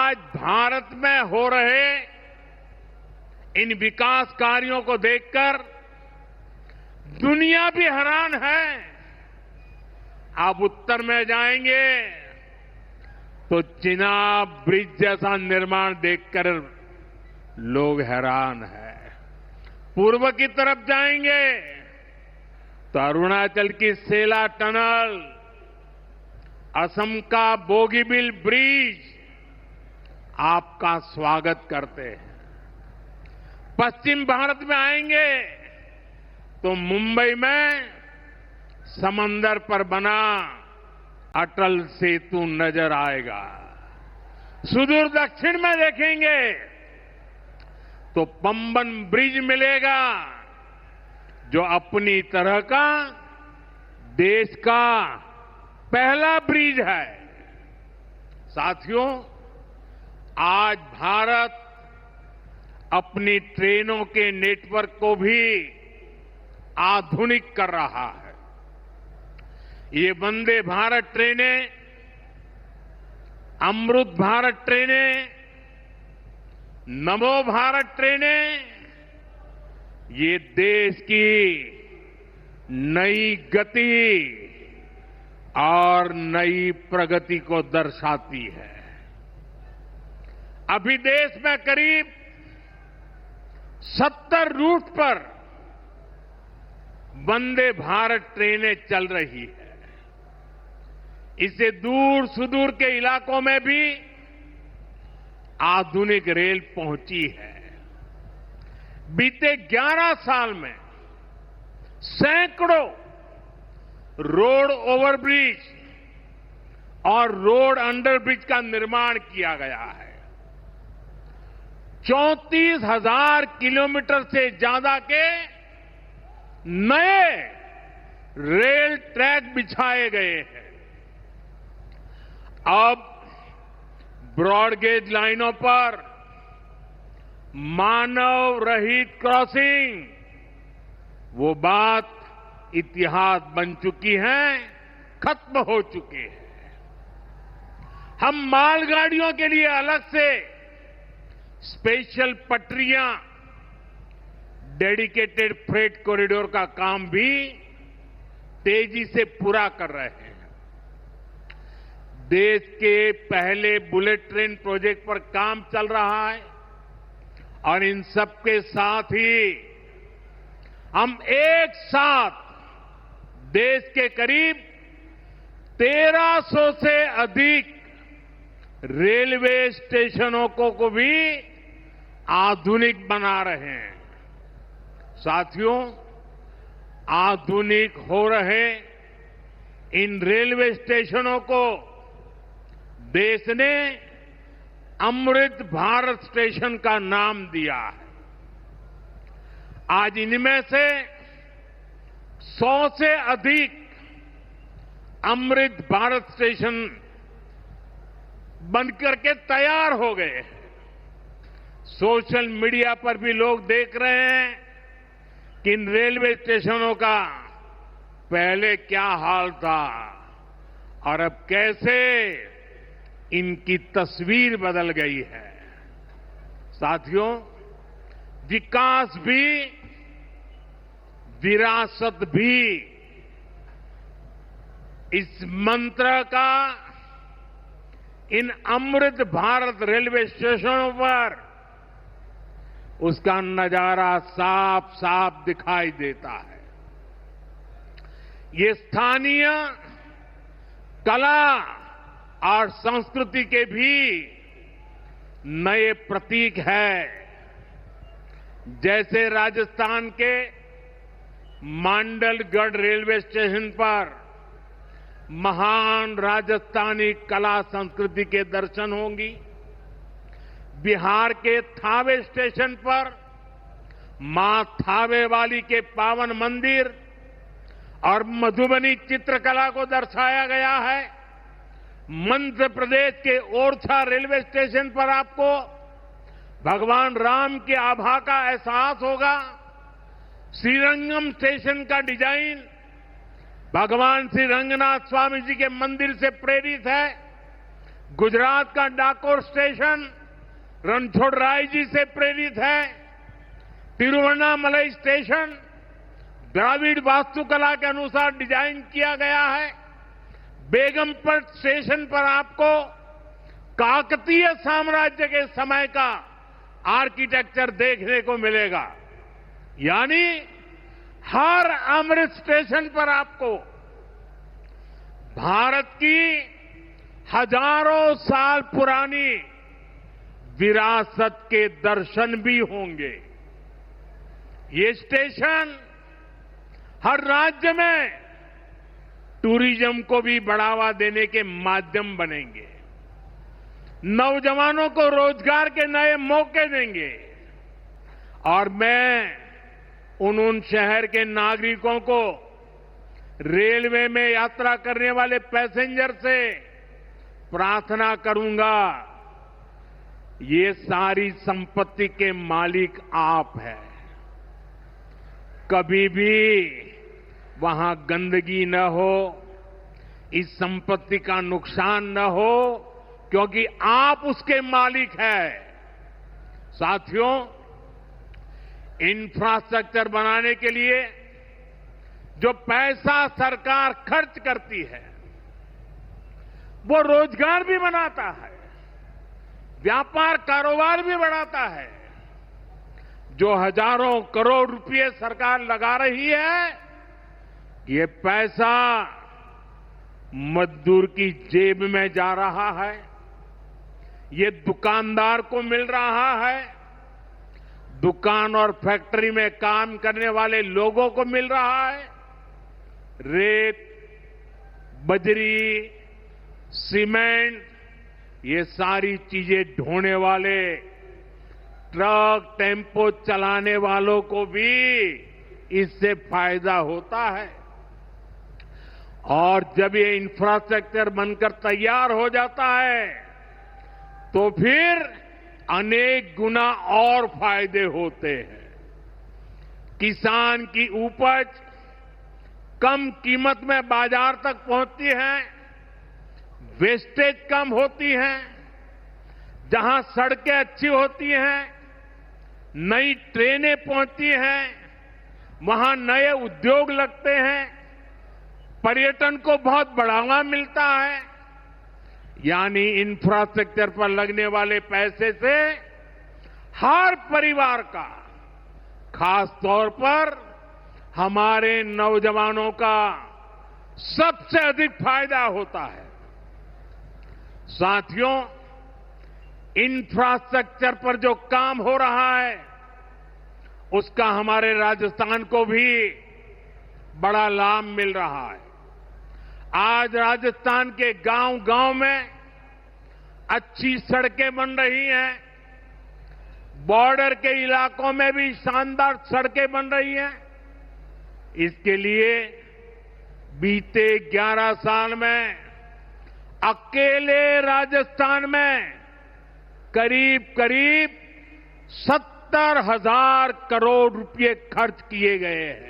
आज भारत में हो रहे इन विकास कार्यों को देखकर दुनिया भी हैरान है। आप उत्तर में जाएंगे तो चिनाब ब्रिज जैसा निर्माण देखकर लोग हैरान हैं। पूर्व की तरफ जाएंगे तो अरुणाचल की सेला टनल, असम का बोगीबिल ब्रिज आपका स्वागत करते हैं। पश्चिम भारत में आएंगे तो मुंबई में समंदर पर बना अटल सेतु नजर आएगा। सुदूर दक्षिण में देखेंगे तो पंबन ब्रिज मिलेगा, जो अपनी तरह का देश का पहला ब्रिज है। साथियों, आज भारत अपनी ट्रेनों के नेटवर्क को भी आधुनिक कर रहा है। ये वंदे भारत ट्रेनें, अमृत भारत ट्रेनें, नमो भारत ट्रेनें, ये देश की नई गति और नई प्रगति को दर्शाती है। अभी देश में करीब 70 रूट पर वंदे भारत ट्रेनें चल रही है। इससे दूर सुदूर के इलाकों में भी आधुनिक रेल पहुंची है। बीते 11 साल में सैकड़ों रोड ओवरब्रिज और रोड अंडरब्रिज का निर्माण किया गया है। 34,000 किलोमीटर से ज्यादा के नए रेल ट्रैक बिछाए गए हैं। अब ब्रॉडगेज लाइनों पर मानव रहित क्रॉसिंग, वो बात इतिहास बन चुकी है, खत्म हो चुकी है। हम मालगाड़ियों के लिए अलग से स्पेशल पटरियां, डेडिकेटेड फ्रेट कॉरिडोर का काम भी तेजी से पूरा कर रहे हैं। देश के पहले बुलेट ट्रेन प्रोजेक्ट पर काम चल रहा है और इन सब के साथ ही हम एक साथ देश के करीब 1300 से अधिक रेलवे स्टेशनों को भी आधुनिक बना रहे हैं। साथियों, आधुनिक हो रहे इन रेलवे स्टेशनों को देश ने अमृत भारत स्टेशन का नाम दिया है। आज इनमें से 100 से अधिक अमृत भारत स्टेशन बनकर के तैयार हो गए हैं। सोशल मीडिया पर भी लोग देख रहे हैं कि इन रेलवे स्टेशनों का पहले क्या हाल था और अब कैसे इनकी तस्वीर बदल गई है। साथियों, विकास भी, विरासत भी, इस मंत्र का इन अमृत भारत रेलवे स्टेशनों पर उसका नजारा साफ साफ दिखाई देता है। ये स्थानीय कला और संस्कृति के भी नए प्रतीक है। जैसे राजस्थान के मांडलगढ़ रेलवे स्टेशन पर महान राजस्थानी कला संस्कृति के दर्शन होंगी। बिहार के थावे स्टेशन पर मां थावे वाली के पावन मंदिर और मधुबनी चित्रकला को दर्शाया गया है। मध्य प्रदेश के ओरछा रेलवे स्टेशन पर आपको भगवान राम की आभा का एहसास होगा। श्रीरंगम स्टेशन का डिजाइन भगवान श्री रंगनाथ स्वामी जी के मंदिर से प्रेरित है। गुजरात का डाकोर स्टेशन रणछोड़राय जी से प्रेरित है। तिरुवन्नामलई स्टेशन द्राविड़ वास्तुकला के अनुसार डिजाइन किया गया है। बेगमपट स्टेशन पर आपको काकतीय साम्राज्य के समय का आर्किटेक्चर देखने को मिलेगा। यानी हर अमृत स्टेशन पर आपको भारत की हजारों साल पुरानी विरासत के दर्शन भी होंगे। ये स्टेशन हर राज्य में टूरिज्म को भी बढ़ावा देने के माध्यम बनेंगे, नौजवानों को रोजगार के नए मौके देंगे और मैं उन शहर के नागरिकों को, रेलवे में यात्रा करने वाले पैसेंजर से प्रार्थना करूंगा, ये सारी संपत्ति के मालिक आप हैं। कभी भी वहां गंदगी न हो, इस संपत्ति का नुकसान न हो, क्योंकि आप उसके मालिक हैं। साथियों, इंफ्रास्ट्रक्चर बनाने के लिए जो पैसा सरकार खर्च करती है, वो रोजगार भी बनाता है, व्यापार कारोबार भी बढ़ाता है। जो हजारों करोड़ रुपए सरकार लगा रही है, ये पैसा मजदूर की जेब में जा रहा है, ये दुकानदार को मिल रहा है, दुकान और फैक्ट्री में काम करने वाले लोगों को मिल रहा है। रेत, बजरी, सीमेंट, ये सारी चीजें ढोने वाले ट्रक, टेम्पो चलाने वालों को भी इससे फायदा होता है। और जब ये इंफ्रास्ट्रक्चर बनकर तैयार हो जाता है, तो फिर अनेक गुना और फायदे होते हैं। किसान की उपज कम कीमत में बाजार तक पहुंचती है, वेस्टेज कम होती है, जहां सड़कें अच्छी होती हैं, नई ट्रेनें पहुंचती हैं, वहां नए उद्योग लगते हैं, पर्यटन को बहुत बढ़ावा मिलता है। यानी इंफ्रास्ट्रक्चर पर लगने वाले पैसे से हर परिवार का, खास तौर पर हमारे नौजवानों का सबसे अधिक फायदा होता है। साथियों, इंफ्रास्ट्रक्चर पर जो काम हो रहा है, उसका हमारे राजस्थान को भी बड़ा लाभ मिल रहा है। आज राजस्थान के गांव-गांव में अच्छी सड़कें बन रही हैं, बॉर्डर के इलाकों में भी शानदार सड़कें बन रही हैं। इसके लिए बीते 11 साल में अकेले राजस्थान में करीब 70,000 करोड़ रुपए खर्च किए गए हैं।